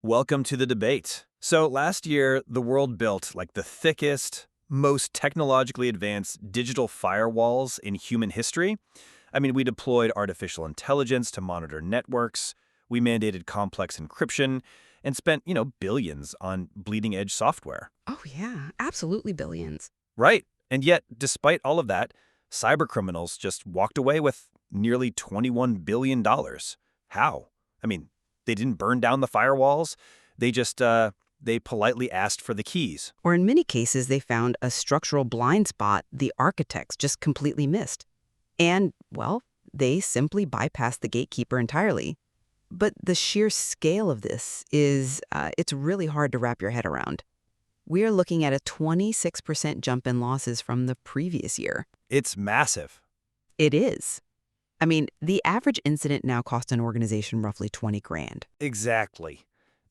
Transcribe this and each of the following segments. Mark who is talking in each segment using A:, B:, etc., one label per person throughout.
A: Welcome to the debate. So last year, the world built like the thickest, most technologically advanced digital firewalls in human history. I mean, we deployed artificial intelligence to monitor networks, we mandated complex encryption, and spent, billions on bleeding edge software.
B: Oh, yeah, absolutely billions.
A: Right. And yet, despite all of that, cybercriminals just walked away with nearly $21 billion. How? I mean, they didn't burn down the firewalls. They politely asked for the keys.
B: Or in many cases, they found a structural blind spot the architects just completely missed. And, well, they simply bypassed the gatekeeper entirely. But the sheer scale of this it's really hard to wrap your head around. We are looking at a 26% jump in losses from the previous year.
A: It's massive.
B: It is. I mean, the average incident now costs an organization roughly 20 grand.
C: Exactly.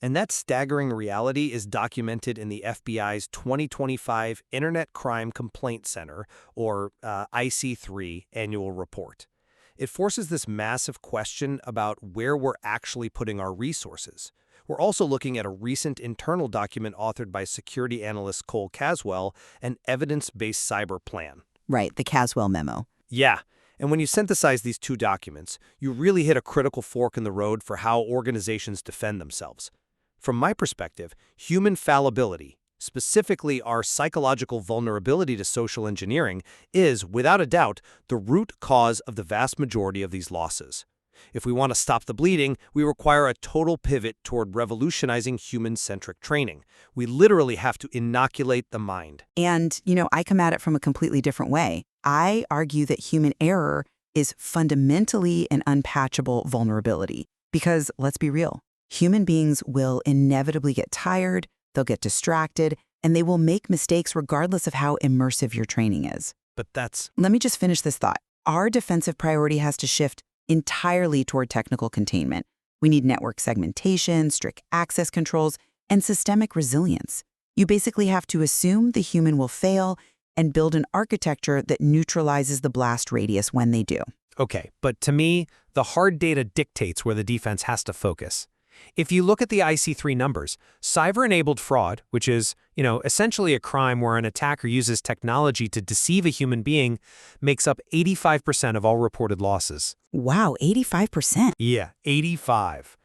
C: And that staggering reality is documented in the FBI's 2025 Internet Crime Complaint Center, or IC3, annual report. It forces this massive question about where we're actually putting our resources. We're also looking at a recent internal document authored by security analyst Cole Caswell, an evidence-based cyber plan.
D: Right, the Caswell memo.
C: Yeah. And when you synthesize these two documents, you really hit a critical fork in the road for how organizations defend themselves. From my perspective, human fallibility, specifically our psychological vulnerability to social engineering, is, without a doubt, the root cause of the vast majority of these losses. If we want to stop the bleeding, we require a total pivot toward revolutionizing human-centric training. We literally have to inoculate the mind.
D: And, I come at it from a completely different way. I argue that human error is fundamentally an unpatchable vulnerability. Because, let's be real, human beings will inevitably get tired, they'll get distracted, and they will make mistakes regardless of how immersive your training is.
C: But that's...
D: Let me just finish this thought. Our defensive priority has to shift entirely toward technical containment. We need network segmentation, strict access controls, and systemic resilience. You basically have to assume the human will fail and build an architecture that neutralizes the blast radius when they do.
C: Okay, but to me, the hard data dictates where the defense has to focus. If you look at the IC3 numbers, cyber-enabled fraud, which is, essentially a crime where an attacker uses technology to deceive a human being, makes up 85% of all reported losses.
D: Wow, 85%.
C: Yeah, 85.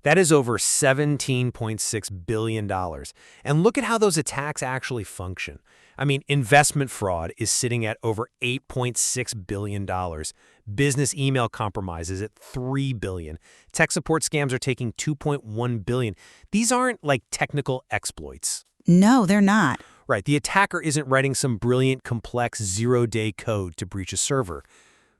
C: That is over $17.6 billion. And look at how those attacks actually function. I mean, investment fraud is sitting at over $8.6 billion. Business email compromise is at $3 billion. Tech support scams are taking $2.1 billion. These aren't like technical exploits.
D: No, they're not.
C: Right, the attacker isn't writing some brilliant, complex zero-day code to breach a server.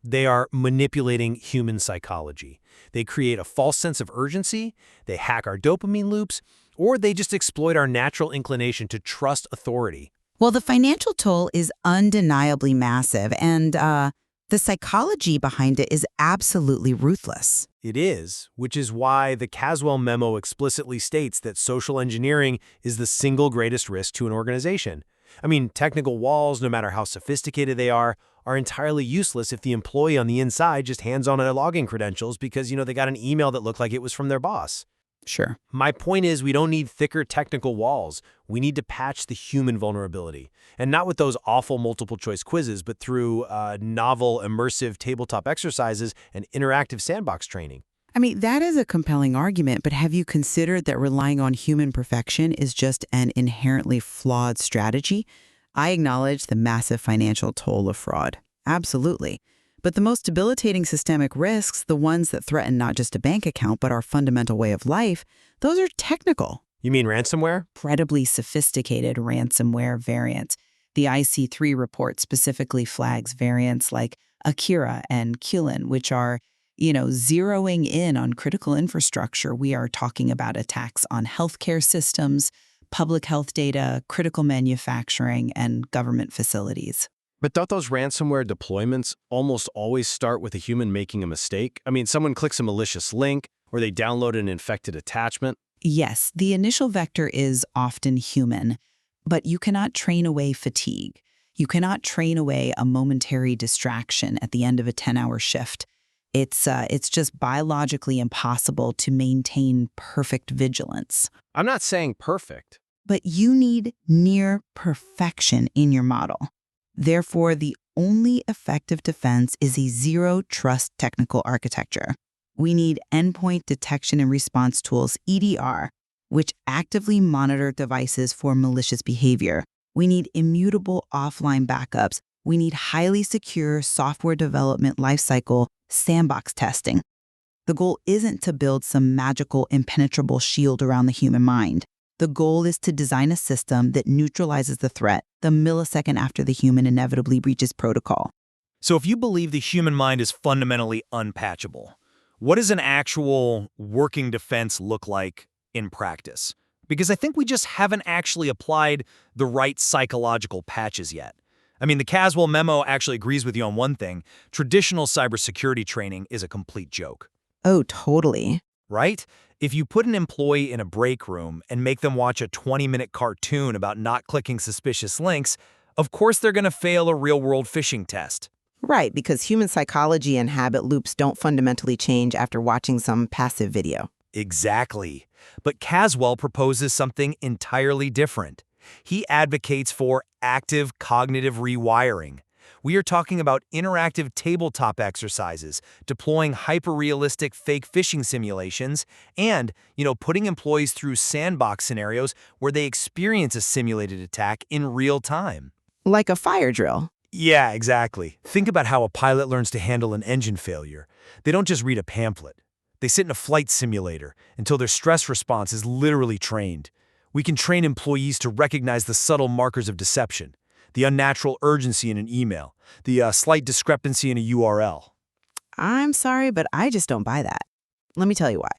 C: They are manipulating human psychology. They create a false sense of urgency, they hack our dopamine loops, or they just exploit our natural inclination to trust authority.
D: Well, the financial toll is undeniably massive, and the psychology behind it is absolutely ruthless.
C: It is, which is why the Caswell memo explicitly states that social engineering is the single greatest risk to an organization. I mean, technical walls, no matter how sophisticated they are entirely useless if the employee on the inside just hands on their login credentials because, they got an email that looked like it was from their boss.
D: Sure.
C: My point is we don't need thicker technical walls. We need to patch the human vulnerability. And not with those awful multiple choice quizzes, but through novel, immersive tabletop exercises and interactive sandbox training.
E: I mean, that is a compelling argument, but have you considered that relying on human perfection is just an inherently flawed strategy? I acknowledge the massive financial toll of fraud. Absolutely. But the most debilitating systemic risks, the ones that threaten not just a bank account but our fundamental way of life, those are technical.
C: You mean ransomware?
E: Incredibly sophisticated ransomware variants. The IC3 report specifically flags variants like Akira and Kulin, which are, zeroing in on critical infrastructure. We are talking about attacks on healthcare systems, public health data, critical manufacturing, and government facilities.
C: But don't those ransomware deployments almost always start with a human making a mistake? I mean, someone clicks a malicious link, or they download an infected attachment.
E: Yes, the initial vector is often human, but you cannot train away fatigue. You cannot train away a momentary distraction at the end of a 10-hour shift. It's just biologically impossible to maintain perfect vigilance.
C: I'm not saying perfect.
D: But you need near perfection in your model. Therefore, the only effective defense is a zero-trust technical architecture. We need endpoint detection and response tools, EDR, which actively monitor devices for malicious behavior. We need immutable offline backups. We need highly secure software development lifecycle sandbox testing. The goal isn't to build some magical impenetrable shield around the human mind. The goal is to design a system that neutralizes the threat the millisecond after the human inevitably breaches protocol.
A: So if you believe the human mind is fundamentally unpatchable, what does an actual working defense look like in practice? Because I think we just haven't actually applied the right psychological patches yet. I mean, the Caswell memo actually agrees with you on one thing. Traditional cybersecurity training is a complete joke.
D: Oh, totally.
A: Right? If you put an employee in a break room and make them watch a 20-minute cartoon about not clicking suspicious links, of course they're going to fail a real-world phishing test.
D: Right, because human psychology and habit loops don't fundamentally change after watching some passive video.
A: Exactly. But Caswell proposes something entirely different. He advocates for active cognitive rewiring. We are talking about interactive tabletop exercises, deploying hyper-realistic fake phishing simulations, and, putting employees through sandbox scenarios where they experience a simulated attack in real time.
D: Like a fire drill.
A: Yeah, exactly. Think about how a pilot learns to handle an engine failure. They don't just read a pamphlet. They sit in a flight simulator until their stress response is literally trained. We can train employees to recognize the subtle markers of deception, the unnatural urgency in an email, the slight discrepancy in a URL.
D: I'm sorry, but I just don't buy that. Let me tell you why.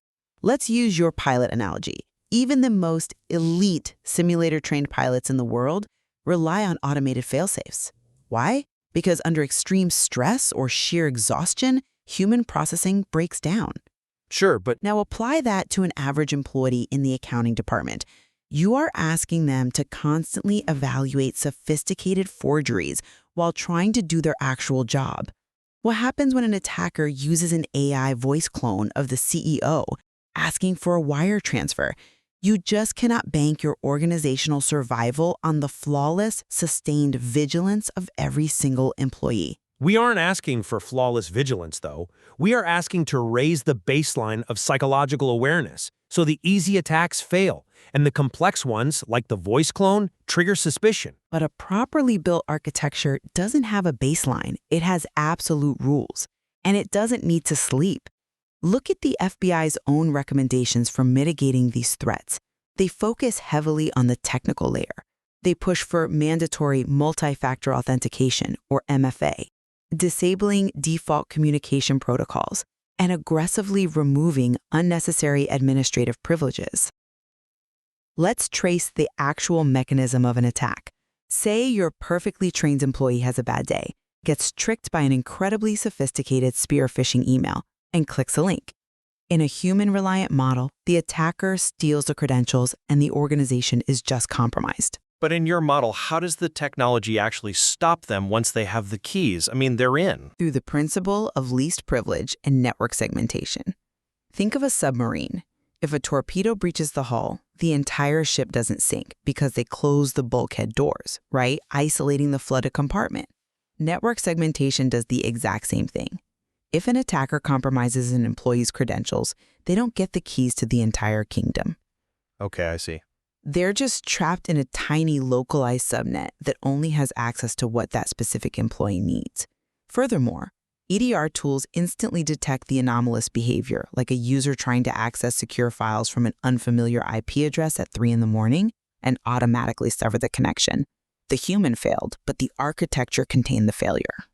D: Let's use your pilot analogy. Even the most elite simulator-trained pilots in the world rely on automated failsafes. Why? Because under extreme stress or sheer exhaustion, human processing breaks down.
C: Sure, but
D: Now apply that to an average employee in the accounting department. You are asking them to constantly evaluate sophisticated forgeries while trying to do their actual job. What happens when an attacker uses an AI voice clone of the CEO asking for a wire transfer? You just cannot bank your organizational survival on the flawless, sustained vigilance of every single employee.
C: we aren't asking for flawless vigilance, though. We are asking to raise the baseline of psychological awareness so the easy attacks fail, and the complex ones, like the voice clone, trigger suspicion.
D: But a properly built architecture doesn't have a baseline. It has absolute rules, and it doesn't need to sleep. Look at the FBI's own recommendations for mitigating these threats. They focus heavily on the technical layer. They push for mandatory multi-factor authentication, or MFA, disabling default communication protocols, and aggressively removing unnecessary administrative privileges. Let's trace the actual mechanism of an attack. Say your perfectly trained employee has a bad day, gets tricked by an incredibly sophisticated spear phishing email, and clicks a link. In a human-reliant model, the attacker steals the credentials and the organization is just compromised.
C: But in your model, how does the technology actually stop them once they have the keys? I mean, they're in.
D: Through the principle of least privilege and network segmentation. Think of a submarine. If a torpedo breaches the hull, the entire ship doesn't sink because they close the bulkhead doors, right? Isolating the flooded compartment. Network segmentation does the exact same thing. If an attacker compromises an employee's credentials, they don't get the keys to the entire kingdom.
C: Okay, I see.
D: They're just trapped in a tiny localized subnet that only has access to what that specific employee needs. Furthermore, EDR tools instantly detect the anomalous behavior, like a user trying to access secure files from an unfamiliar IP address at 3 a.m, and automatically sever the connection. The human failed, but the architecture contained the failure.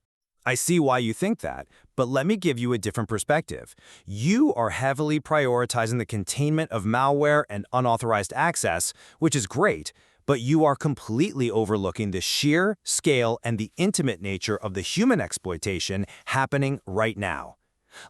A: I see why you think that, but let me give you a different perspective. You are heavily prioritizing the containment of malware and unauthorized access, which is great, but you are completely overlooking the sheer scale and the intimate nature of the human exploitation happening right now.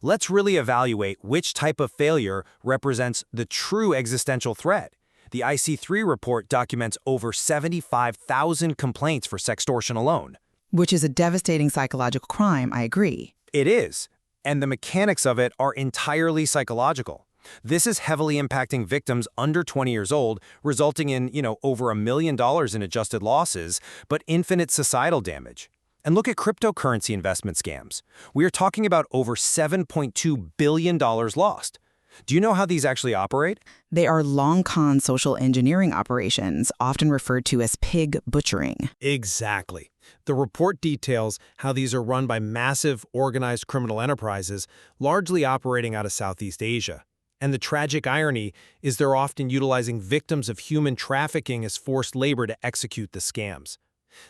A: Let's really evaluate which type of failure represents the true existential threat. The IC3 report documents over 75,000 complaints for sextortion alone.
D: Which is a devastating psychological crime, I agree.
A: It is.
C: And the mechanics of it are entirely psychological. This is heavily impacting victims under 20 years old, resulting in, over $1 million in adjusted losses, but infinite societal damage. And look at cryptocurrency investment scams. We are talking about over $7.2 billion lost. Do you know how these actually operate?
D: They are long-con social engineering operations, often referred to as pig butchering.
C: Exactly. The report details how these are run by massive, organized criminal enterprises, largely operating out of Southeast Asia. And the tragic irony is they're often utilizing victims of human trafficking as forced labor to execute the scams.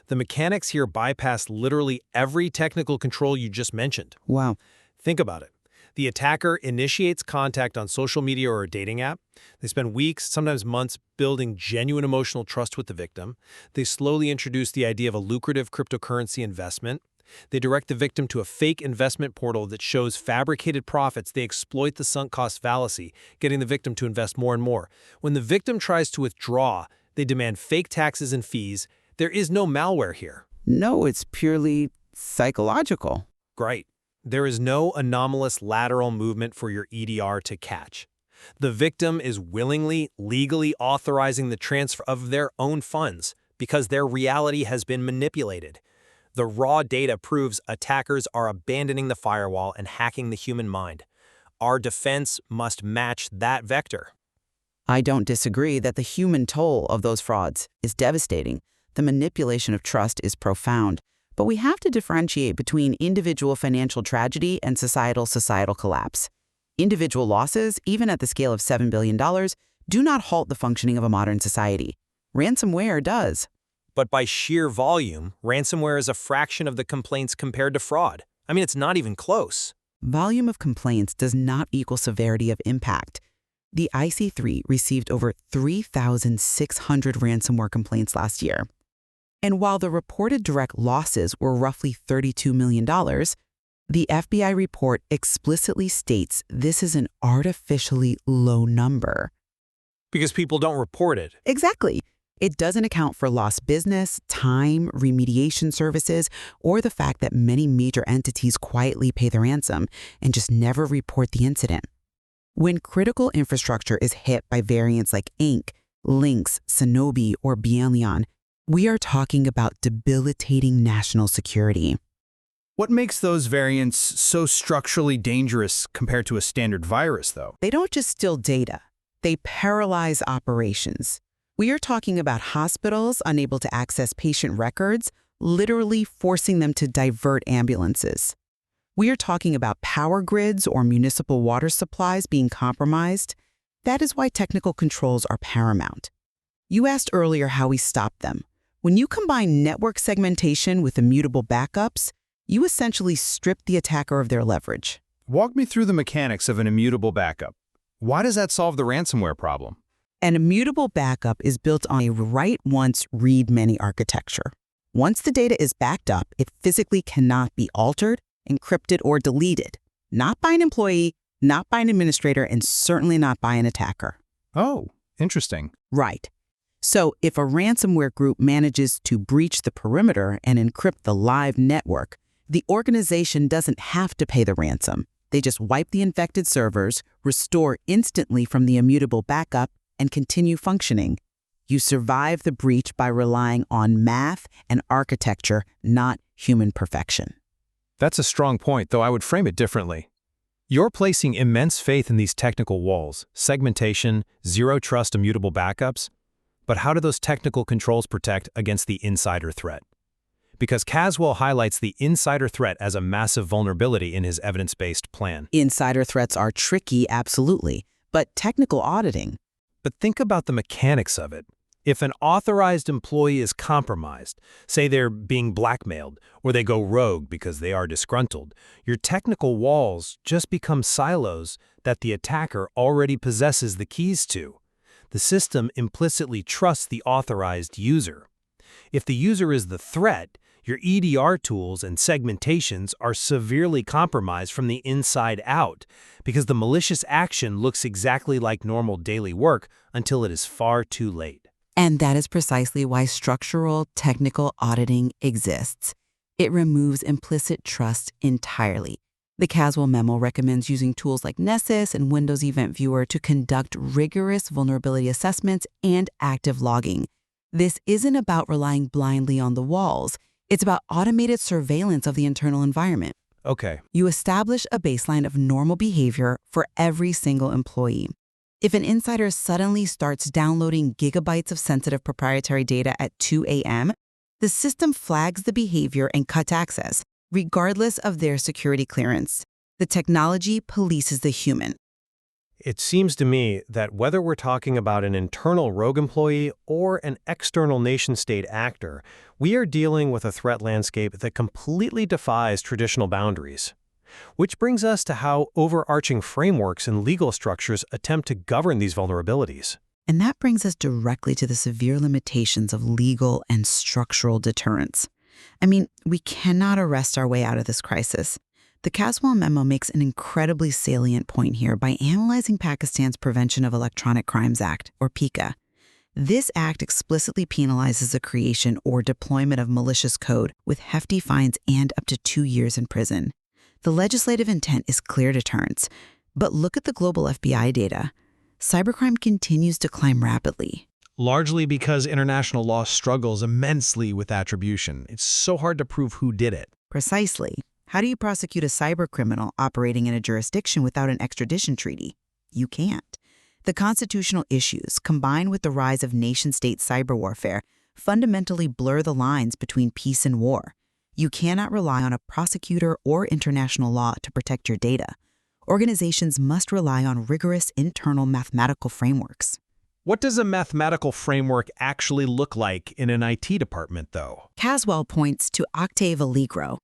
C: The mechanics here bypass literally every technical control you just mentioned.
D: Wow.
C: Think about it. The attacker initiates contact on social media or a dating app. They spend weeks, sometimes months, building genuine emotional trust with the victim. They slowly introduce the idea of a lucrative cryptocurrency investment. They direct the victim to a fake investment portal that shows fabricated profits. They exploit the sunk cost fallacy, getting the victim to invest more and more. When the victim tries to withdraw, they demand fake taxes and fees. There is no malware here.
D: No, it's purely psychological.
C: Great. There is no anomalous lateral movement for your EDR to catch. The victim is willingly, legally authorizing the transfer of their own funds because their reality has been manipulated. The raw data proves attackers are abandoning the firewall and hacking the human mind. Our defense must match that vector.
D: I don't disagree that the human toll of those frauds is devastating. The manipulation of trust is profound. But we have to differentiate between individual financial tragedy and societal collapse. Individual losses, even at the scale of $7 billion, do not halt the functioning of a modern society. Ransomware does.
C: But by sheer volume, ransomware is a fraction of the complaints compared to fraud. I mean, it's not even close.
D: Volume of complaints does not equal severity of impact. The IC3 received over 3,600 ransomware complaints last year. And while the reported direct losses were roughly $32 million, the FBI report explicitly states this is an artificially low number.
C: Because people don't report it.
D: Exactly. It doesn't account for lost business, time, remediation services, or the fact that many major entities quietly pay the ransom and just never report the incident. When critical infrastructure is hit by variants like Ink, Lynx, Sonobi, or Bielion, we are talking about debilitating national security.
A: What makes those variants so structurally dangerous compared to a standard virus, though?
D: They don't just steal data. They paralyze operations. We are talking about hospitals unable to access patient records, literally forcing them to divert ambulances. We are talking about power grids or municipal water supplies being compromised. That is why technical controls are paramount. You asked earlier how we stop them. When you combine network segmentation with immutable backups, you essentially strip the attacker of their leverage.
A: Walk me through the mechanics of an immutable backup. Why does that solve the ransomware problem?
D: An immutable backup is built on a write-once, read-many architecture. Once the data is backed up, it physically cannot be altered, encrypted, or deleted. Not by an employee, not by an administrator, and certainly not by an attacker.
A: Oh, interesting.
D: Right. So if a ransomware group manages to breach the perimeter and encrypt the live network, the organization doesn't have to pay the ransom. They just wipe the infected servers, restore instantly from the immutable backup, and continue functioning. You survive the breach by relying on math and architecture, not human perfection.
A: That's a strong point, though I would frame it differently. You're placing immense faith in these technical walls, segmentation, zero-trust immutable backups. But how do those technical controls protect against the insider threat? Because Caswell highlights the insider threat as a massive vulnerability in his evidence-based plan.
D: Insider threats are tricky, absolutely, but technical auditing.
A: But think about the mechanics of it. If an authorized employee is compromised, say they're being blackmailed, or they go rogue because they are disgruntled, your technical walls just become silos that the attacker already possesses the keys to. The system implicitly trusts the authorized user. If the user is the threat, your EDR tools and segmentations are severely compromised from the inside out because the malicious action looks exactly like normal daily work until it is far too late.
B: And that is precisely why structural technical auditing exists. It removes implicit trust entirely.
D: The Caswell memo recommends using tools like Nessus and Windows Event Viewer to conduct rigorous vulnerability assessments and active logging. This isn't about relying blindly on the walls. It's about automated surveillance of the internal environment.
C: Okay.
D: You establish a baseline of normal behavior for every single employee. If an insider suddenly starts downloading gigabytes of sensitive proprietary data at 2 a.m., the system flags the behavior and cuts access, regardless of their security clearance. The technology polices the human.
C: It seems to me that whether we're talking about an internal rogue employee or an external nation-state actor, we are dealing with a threat landscape that completely defies traditional boundaries. Which brings us to how overarching frameworks and legal structures attempt to govern these vulnerabilities.
D: And that brings us directly to the severe limitations of legal and structural deterrence. I mean, we cannot arrest our way out of this crisis. The Caswell memo makes an incredibly salient point here by analyzing Pakistan's Prevention of Electronic Crimes Act, or PICA. This act explicitly penalizes the creation or deployment of malicious code with hefty fines and up to 2 years in prison. The legislative intent is clear deterrence, but look at the global FBI data. Cybercrime continues to climb rapidly.
F: Largely because international law struggles immensely with attribution. It's so hard to prove who did it.
D: Precisely. How do you prosecute a cybercriminal operating in a jurisdiction without an extradition treaty? You can't. The constitutional issues, combined with the rise of nation-state cyber warfare, fundamentally blur the lines between peace and war. You cannot rely on a prosecutor or international law to protect your data. Organizations must rely on rigorous internal mathematical frameworks.
F: What does a mathematical framework actually look like in an IT department, though?
D: Caswell points to Octave Allegro.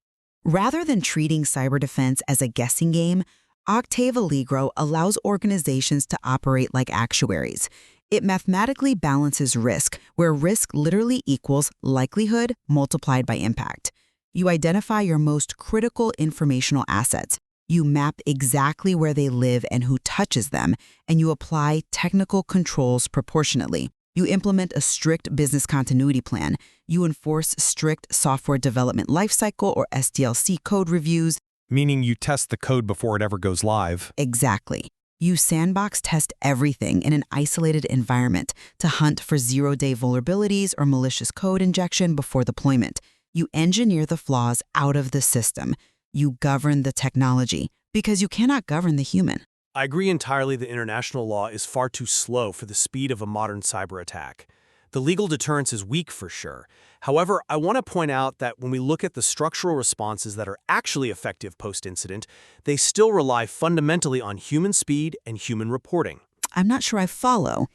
D: Rather than treating cyber defense as a guessing game, Octave Allegro allows organizations to operate like actuaries. It mathematically balances risk, where risk literally equals likelihood multiplied by impact. You identify your most critical informational assets. You map exactly where they live and who touches them, and you apply technical controls proportionately. You implement a strict business continuity plan. You enforce strict software development lifecycle or SDLC code reviews.
F: Meaning you test the code before it ever goes live.
D: Exactly. You sandbox test everything in an isolated environment to hunt for zero-day vulnerabilities or malicious code injection before deployment. You engineer the flaws out of the system. You govern the technology because you cannot govern the human.
C: I agree entirely that international law is far too slow for the speed of a modern cyber attack. The legal deterrence is weak for sure. However, I want to point out that when we look at the structural responses that are actually effective post-incident, they still rely fundamentally on human speed and human reporting.
D: I'm not sure I follow.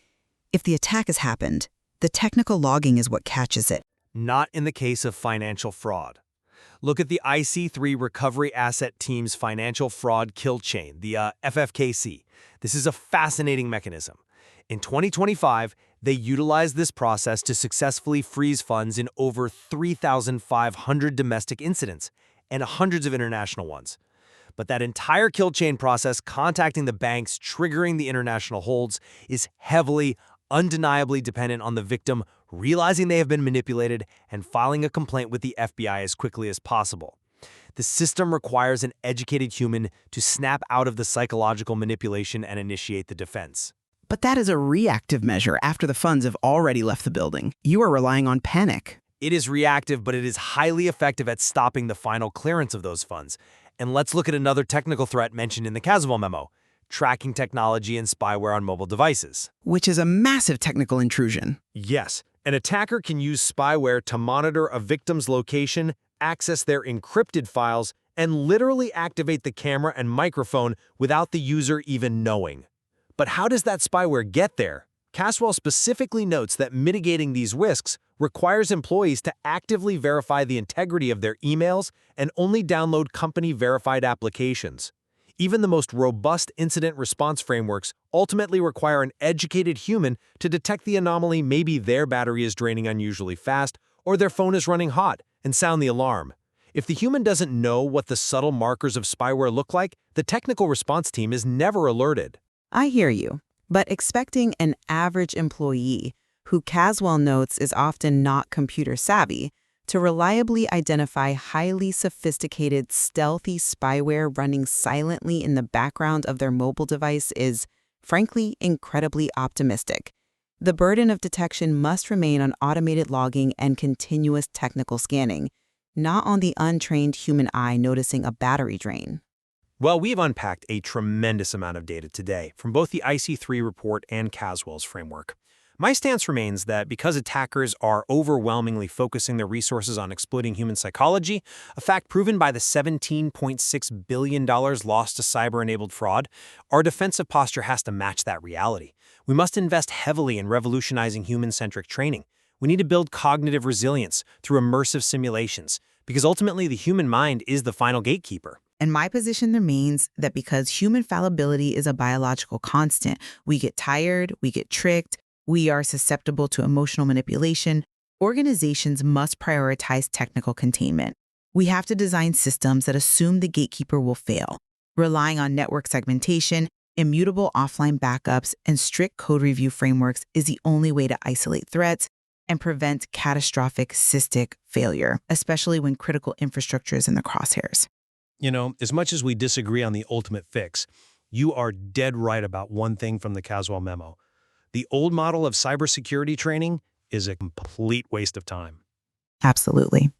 D: If the attack has happened, the technical logging is what catches it.
C: Not in the case of financial fraud. Look at the IC3 Recovery Asset Team's financial fraud kill chain, the FFKC. This is a fascinating mechanism. In 2025, they utilized this process to successfully freeze funds in over 3,500 domestic incidents and hundreds of international ones. But that entire kill chain process, contacting the banks, triggering the international holds, is heavily, undeniably dependent on the victim realizing they have been manipulated and filing a complaint with the FBI as quickly as possible. The system requires an educated human to snap out of the psychological manipulation and initiate the defense.
G: But that is a reactive measure after the funds have already left the building. You are relying on panic.
C: It is reactive, but it is highly effective at stopping the final clearance of those funds. And let's look at another technical threat mentioned in the Caswell memo: tracking technology and spyware on mobile devices.
G: Which is a massive technical intrusion.
C: Yes, an attacker can use spyware to monitor a victim's location, access their encrypted files, and literally activate the camera and microphone without the user even knowing. But how does that spyware get there? Caswell specifically notes that mitigating these risks requires employees to actively verify the integrity of their emails and only download company-verified applications. Even the most robust incident response frameworks ultimately require an educated human to detect the anomaly. Maybe their battery is draining unusually fast, or their phone is running hot, and sound the alarm. If the human doesn't know what the subtle markers of spyware look like, the technical response team is never alerted.
B: I hear you, but expecting an average employee, who Caswell notes is often not computer savvy,
D: To reliably identify highly sophisticated, stealthy spyware running silently in the background of their mobile device is, frankly, incredibly optimistic. The burden of detection must remain on automated logging and continuous technical scanning, not on the untrained human eye noticing a battery drain.
C: Well, we've unpacked a tremendous amount of data today from both the IC3 report and Caswell's framework. My stance remains that because attackers are overwhelmingly focusing their resources on exploiting human psychology, a fact proven by the $17.6 billion lost to cyber-enabled fraud, our defensive posture has to match that reality. We must invest heavily in revolutionizing human-centric training. We need to build cognitive resilience through immersive simulations, because ultimately the human mind is the final gatekeeper.
E: And my position remains that because human fallibility is a biological constant, we get tired, we get tricked, we are susceptible to emotional manipulation, organizations must prioritize technical containment. We have to design systems that assume the gatekeeper will fail. Relying on network segmentation, immutable offline backups, and strict code review frameworks is the only way to isolate threats and prevent catastrophic cystic failure, especially when critical infrastructure is in the crosshairs.
C: You know, as much as we disagree on the ultimate fix, you are dead right about one thing from the Caswell memo. The old model of cybersecurity training is a complete waste of time.
E: Absolutely.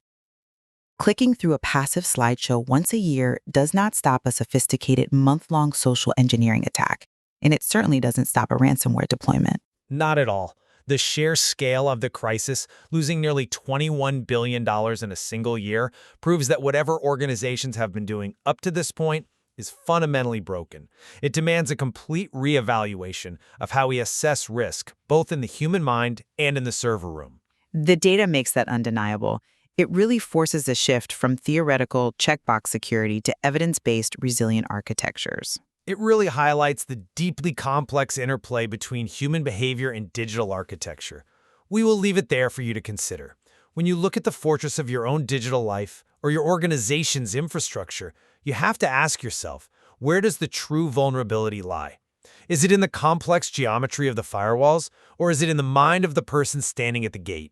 E: Clicking through a passive slideshow once a year does not stop a sophisticated month-long social engineering attack, and it certainly doesn't stop a ransomware deployment.
A: Not at all. The sheer scale of the crisis, losing nearly $21 billion in a single year, proves that whatever organizations have been doing up to this point is fundamentally broken. It demands a complete reevaluation of how we assess risk, both in the human mind and in the server room.
E: The data makes that undeniable. It really forces a shift from theoretical checkbox security to evidence-based resilient architectures.
A: It really highlights the deeply complex interplay between human behavior and digital architecture. We will leave it there for you to consider. When you look at the fortress of your own digital life or your organization's infrastructure, you have to ask yourself, where does the true vulnerability lie? Is it in the complex geometry of the firewalls, or is it in the mind of the person standing at the gate?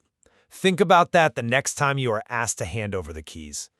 A: Think about that the next time you are asked to hand over the keys.